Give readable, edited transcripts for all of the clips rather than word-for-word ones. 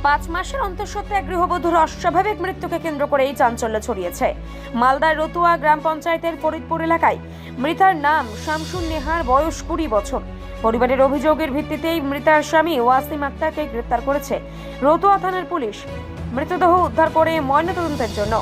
5 মাসের অন্তঃসত্ত্বা এক গৃহবধূর অস্বাভাবিক মৃত্যুকে কেন্দ্র করে এই চাঞ্চল্য ছড়িয়েছে। মালদার রতুয়া গ্রাম পঞ্চায়েতের ফরিদপুর এলাকায় মৃতার নাম শামসুন নেহার, বয়স 20 বছর। পরিবারের অভিযোগের ভিত্তিতেই মৃতার স্বামী ওয়াসিম আক্তারকে গ্রেফতার করেছে রতুয়া থানার পুলিশ। মৃতদেহ উদ্ধার করে ময়নাতদন্তের জন্য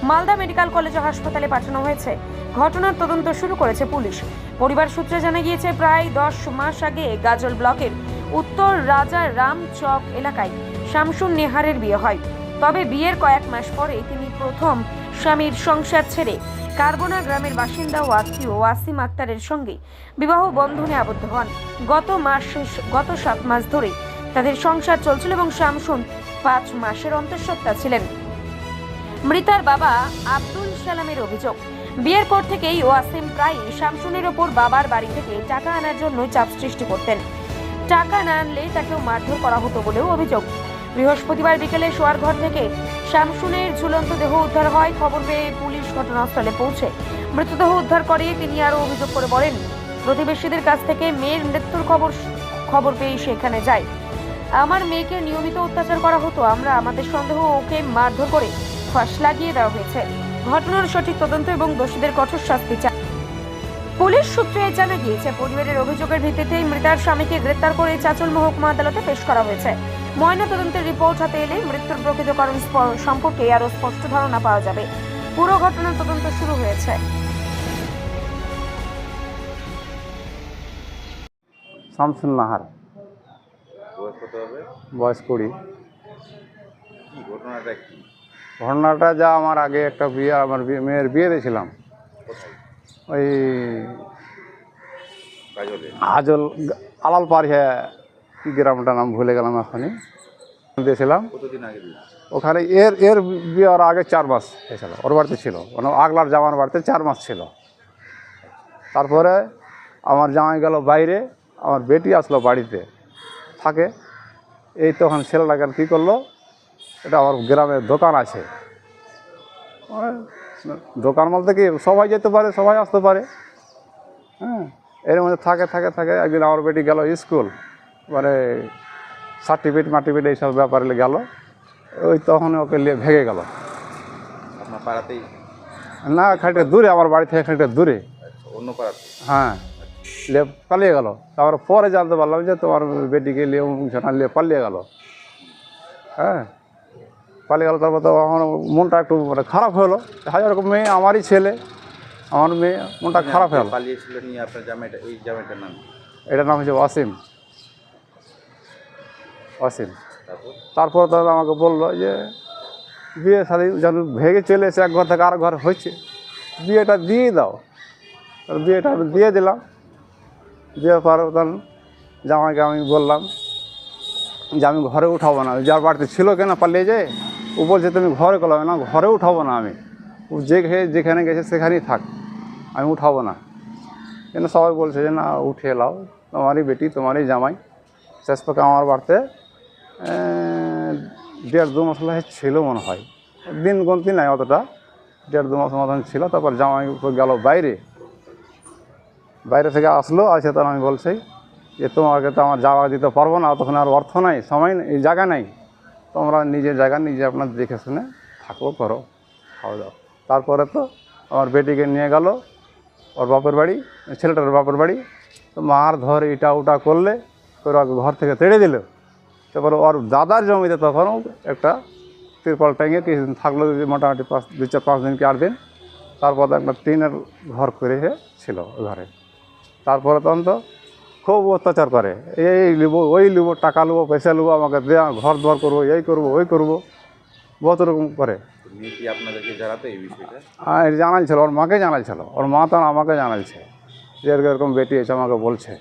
মালদা মেডিকেল কলেজ ও হাসপাতালে পাঠানো হয়েছে। ঘটনার তদন্ত শুরু করেছে পুলিশ। পরিবার সূত্রে জানা গিয়েছে, প্রায় 10 মাস আগে গাজল ব্লকের উত্তর রাজা রাম চক এলাকায় শামসুন নেহারের বিয়ে হয়। তবে বিয়ের কয়েক মাস পরে তিনি প্রথম স্বামীর সংসার ছেড়ে কারবোনা গ্রামের বাসিন্দা ও আত্মীয় ওয়াসিম আক্তারের সঙ্গে বিবাহ বন্ধনে আবদ্ধ হন। গত 7 মাস ধরে তাদের সংসার চলছিল এবং শামসুন 5 মাসের অন্তঃসত্ত্বা ছিলেন। মৃতার বাবা আব্দুল সালামের অভিযোগ, বিয়ের পর থেকেই ওয়াসিম প্রায়ই শামসুনের ওপর বাবার বাড়ি থেকে টাকা আনার জন্য চাপ সৃষ্টি করতেন। টাকা না আনলে তাকেও মারধর করা হতো বলেও অভিযোগ। বৃহস্পতিবার বিকেলে শোয়ার ঘর থেকে শামসুনের ঝুলন্ত দেহ উদ্ধার হয়। খবর পেয়ে পুলিশ ঘটনাস্থলে পৌঁছে মৃতদেহ উদ্ধার করে। তিনি আরও অভিযোগ করে বলেন, প্রতিবেশীদের কাছ থেকে মেয়ের মৃত্যুর খবর পেয়ে সেখানে যায়। আমার মেয়েকে নিয়মিত অত্যাচার করা হতো, আমাদের সন্দেহ ওকে মারধর করে ফাঁস লাগিয়ে দেওয়া হয়েছে। ঘটনার সঠিক তদন্ত এবং দোষীদের কঠোর শাস্তি চায়। পুলিশ সূত্রে জানা গিয়েছে, পরিবারের অভিযোগের ভিত্তিতে মৃতার স্বামীকে গ্রেফতার করে চাঁচল মহকুমা আদালতে পেশ করা হয়েছে। ময়নাতদন্তের রিপোর্ট হাতে এলে মৃত্যুর প্রকৃত কারণ সম্পর্কে আরও স্পষ্ট ধারণা পাওয়া যাবে। পুরো ঘটনার তদন্ত শুরু হয়েছে। শামসুন নাহার, বয়স 20। ঘটনাটা যা, আমার আগে একটা বিয়ে, আমার মেয়ের বিয়ে দিয়েছিলাম ওই আজল আলাল পার, হ্যাঁ কি গ্রামটার নাম ভুলে গেলাম এখনই, দিয়েছিলাম ওখানে। এর বিয়ে ওর আগে 4 মাস হয়েছিল, ওর বাড়িতে ছিল, মানে আগলার জামার বাড়িতে 4 মাস ছিল। তারপরে আমার জামাই গেল বাইরে, আমার বেটি আসলো বাড়িতে থাকে। এই তখন ছেলেটাকে কী করলো, এটা আমার গ্রামের দোকান আছে, দোকান বলতে কি সবাই যেতে পারে, সবাই আসতে পারে, হ্যাঁ। এর মধ্যে থাকে একদিন আমার বেটি গেল স্কুল, মানে সার্টিফিকেট এইসব ব্যাপারে গেল। ওই তখন ওকে নিয়ে ভেঙে গেল। আপনার পাড়াতেই? না, খানিকটা দূরে, আমার বাড়ি থেকে খানিকটা দূরে, অন্য পাড়াতে। হ্যাঁ, নিয়ে পালিয়ে গেল। তারপরে পরে জানতে পারলাম যে তোমার বেটিকে নিয়ে নিয়ে পালিয়ে গেল, হ্যাঁ, পালিয়ে গেল। তারপর তো আমার মনটা একটু মানে খারাপ হলো। হাজার রকম মেয়ে, আমারই ছেলে, আমার মেয়ে, মনটা খারাপ হলো। পালিয়েছিল নিয়ে আপনার জামাইটা, ওই জামাইটার নাম? এটার নাম হচ্ছে ওয়াসিম। তারপর তো আমাকে বললো যে বিয়ে শাদী যেন ভেঙে চলে এসে এক ঘর থেকে আর ঘর হচ্ছে, বিয়েটা দিয়ে দাও। বিয়েটা দিয়ে দিলাম। দেওয়ার পর তখন জামাইকে আমি বললাম যে আমি ঘরে উঠাবো না, যার বাড়িতে ছিল কেন পালিয়ে যায়, ও বলছে তুমি ঘরে করলাম না, ঘরে উঠাবো না আমি, ও যেখানে গেছে সেখানেই থাক, আমি উঠাবো না। কেন সবাই বলছে যে না উঠে এলাও, তোমারই বেটি, তোমারই জামাই। শেষ পক্ষে আমার বাড়িতে 1.5-2 মাস ছিল মনে হয়, দিন গন্তি নাই অতটা, 1.5-2 মাস মতন ছিল। তারপর জামাই গেল বাইরে থেকে আসলো, আসে তখন আমি বলছি যে তোমাকে তো আমার যাওয়া দিতে পারবো না, তখন আর অর্থ নাই, সময় নেই, এই জায়গা নেই, তোমরা নিজের জায়গা নিজে আপনার দেখে শুনে থাকো, করো, খাওয়া দাও। তারপরে তো আমার বেটিকে নিয়ে গেল ওর বাপের বাড়ি, ছেলেটার বাপের বাড়ি। তো মার ধর এটা ওটা করলে, করে ওকে ঘর থেকে তেড়ে দিল। তারপরে ওর দাদার জমিতে তখন একটা তিরপল টাঙিয়ে কিছুদিন থাকলো, মোটামুটি 2-4-5 দিন কি 8 দিন। তারপর একটা টিনের ঘর করে ছিল ওই ঘরে। তারপরে তখন তো খুব অত্যাচার করে, এই নেবো, ওই নেবো, টাকা নেবো, পয়সা নেবো, আমাকে দেওয়া, ঘর দর করবো, এই করবো, ওই করবো, বহুত রকম করে। কি আপনাদেরকে জানাতো এই বিষয়টা? হ্যাঁ, জানাইছিল, ওর মাকে জানাইছিল, ওর মা তখন আমাকে জানাইছে যে এরকম বেটি এসে আমাকে বলছে,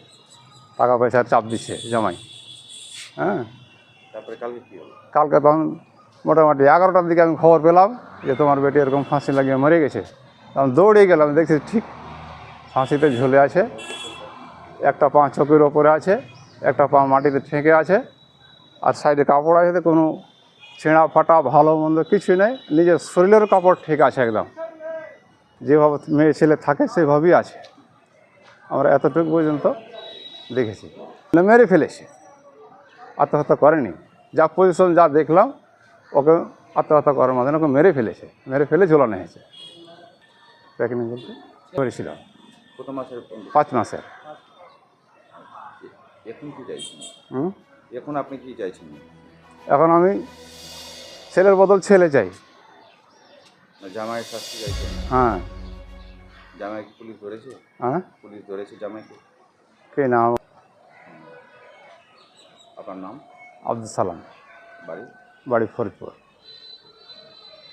টাকা পয়সার চাপ দিচ্ছে জামাই, হ্যাঁ। তারপরে কালকে কী হলো? কালকে তখন মোটামুটি 11টার দিকে আমি খবর পেলাম যে তোমার বেটি এরকম ফাঁসি লাগিয়ে মরে গেছে। তখন দৌড়ে গেলাম, দেখছি ঠিক ফাঁসিতে ঝুলে আছে, একটা পা চোখের ওপরে আছে, একটা পা মাটিতে ঠেকে আছে, আর সাইডে কাপড় আছে, কোনো ছেঁড়া ফাটা ভালো মন্দ কিছুই নেই, নিজের শরীরের কাপড় ঠিক আছে একদম, যেভাবে মেয়ে ছেলে থাকে সেভাবেই আছে। আমরা এতটুকু পর্যন্ত দেখেছি। মেরে ফেলেছে, আত্মহত্যা করেনি। যা পজিশন যা দেখলাম ওকে আত্মহত্যা করার মাধ্যমে ওকে মেরে ফেলে ঝোলানো হয়েছে। প্রেগনেন্ট বলতে করেছিলাম কত মাসের 5 মাসের। এখন কি চাইছেন? হুম। এখন আপনি কি চাইছেন? এখন আমি ছেলের বদল ছেলে চাই। না জামাইয়ের শাস্তি চাইছেন? হ্যাঁ। জামাই কি পুলিশ ধরেছে? হ্যাঁ। পুলিশ ধরেছে জামাইকে? কে নাম? আপনার নাম? আব্দুল সালাম, বাড়ি? বাড়ি ফরিদপুর।